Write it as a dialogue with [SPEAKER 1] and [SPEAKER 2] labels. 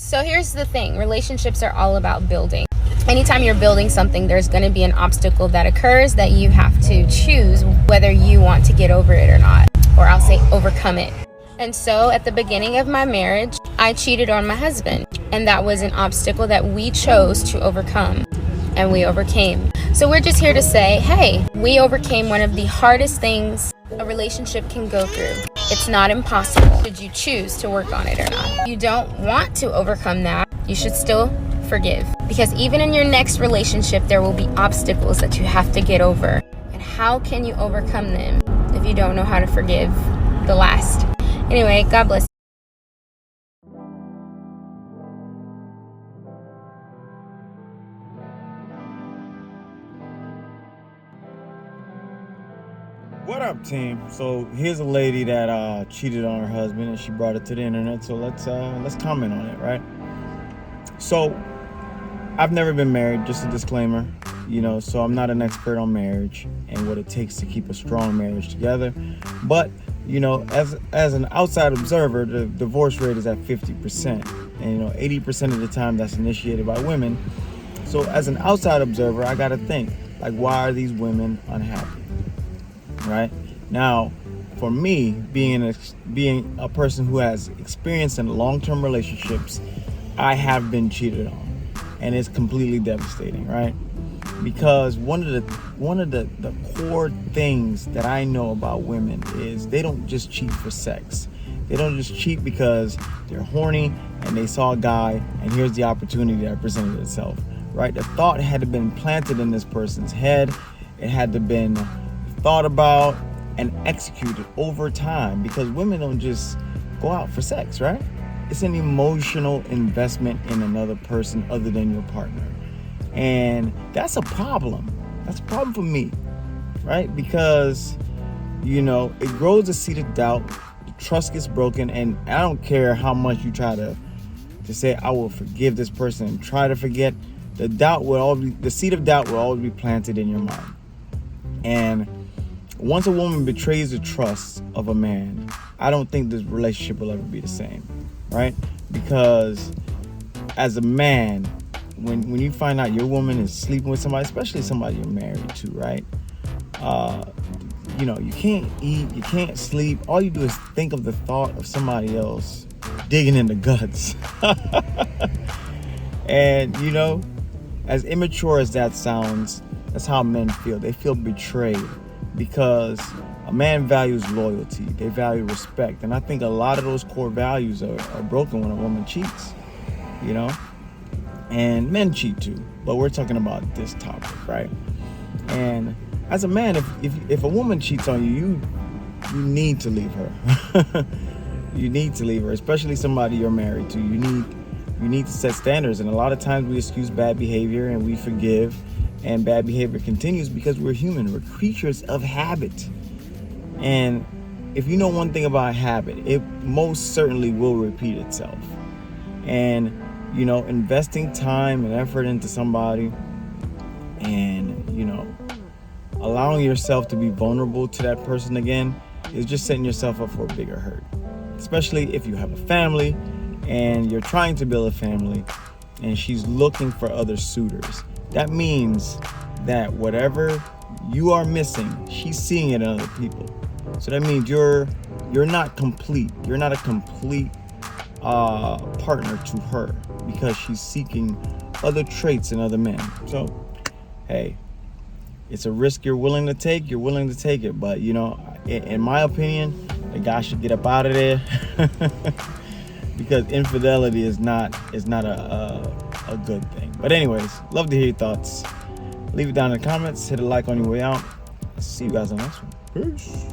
[SPEAKER 1] So here's the thing, relationships are all about building. Anytime you're building something, there's going to be an obstacle that occurs that you have to choose whether you want to get over it or not, or I'll say overcome it. And so at the beginning of my marriage, I cheated on my husband, and that was an obstacle that we chose to overcome, and we overcame. So we're just here to say, hey, we overcame one of the hardest things a relationship can go through. It's not impossible. Should you choose to work on it or not? If you don't want to overcome that, you should still forgive. Because even in your next relationship, there will be obstacles that you have to get over. And how can you overcome them if you don't know how to forgive the last? Anyway, God bless.
[SPEAKER 2] What up, team? So here's a lady that cheated on her husband, and she brought it to the internet. So let's comment on it, right? So I've never been married, just a disclaimer, so I'm not an expert on marriage and what it takes to keep a strong marriage together. But as an outside observer, the divorce rate is at 50%, and 80% of the time that's initiated by women. So as an outside observer, I gotta think, like, why are these women unhappy? Right now, for me, being a person who has experience in long-term relationships, I have been cheated on, and it's completely devastating, right? Because one of the core things that I know about women is they don't just cheat for sex. They don't just cheat because they're horny and they saw a guy and here's the opportunity that presented itself, right? The thought had to been planted in this person's head. It had to been thought about and executed over time, because women don't just go out for sex, right? It's an emotional investment in another person other than your partner. And that's a problem. That's a problem for me, right? Because, it grows a seed of doubt, the trust gets broken, and I don't care how much you try to say, I will forgive this person and try to forget, the seed of doubt will always be planted in your mind. And once a woman betrays the trust of a man, I don't think this relationship will ever be the same, right? Because as a man, when you find out your woman is sleeping with somebody, especially somebody you're married to, right? You can't eat, you can't sleep. All you do is think of the thought of somebody else digging in the guts. And, as immature as that sounds, that's how men feel. They feel betrayed because a man values loyalty. They value respect. And I think a lot of those core values are broken when a woman cheats, and men cheat too. But we're talking about this topic, right? And as a man, if a woman cheats on you, you need to leave her. You need to leave her, especially somebody you're married to. You need to set standards. And a lot of times we excuse bad behavior and we forgive. And bad behavior continues because we're human. We're creatures of habit. And if you know one thing about habit, it most certainly will repeat itself. And, investing time and effort into somebody and, allowing yourself to be vulnerable to that person again is just setting yourself up for a bigger hurt. Especially if you have a family and you're trying to build a family and she's looking for other suitors. That means that whatever you are missing, she's seeing it in other people. So that means you're not complete. You're not a complete partner to her because she's seeking other traits in other men. So, hey, it's a risk you're willing to take. You're willing to take it. But, in my opinion, the guy should get up out of there because infidelity is not a good thing. But anyways, love to hear your thoughts. Leave it down in the comments. Hit a like on your way out. See you guys on the next one. Peace.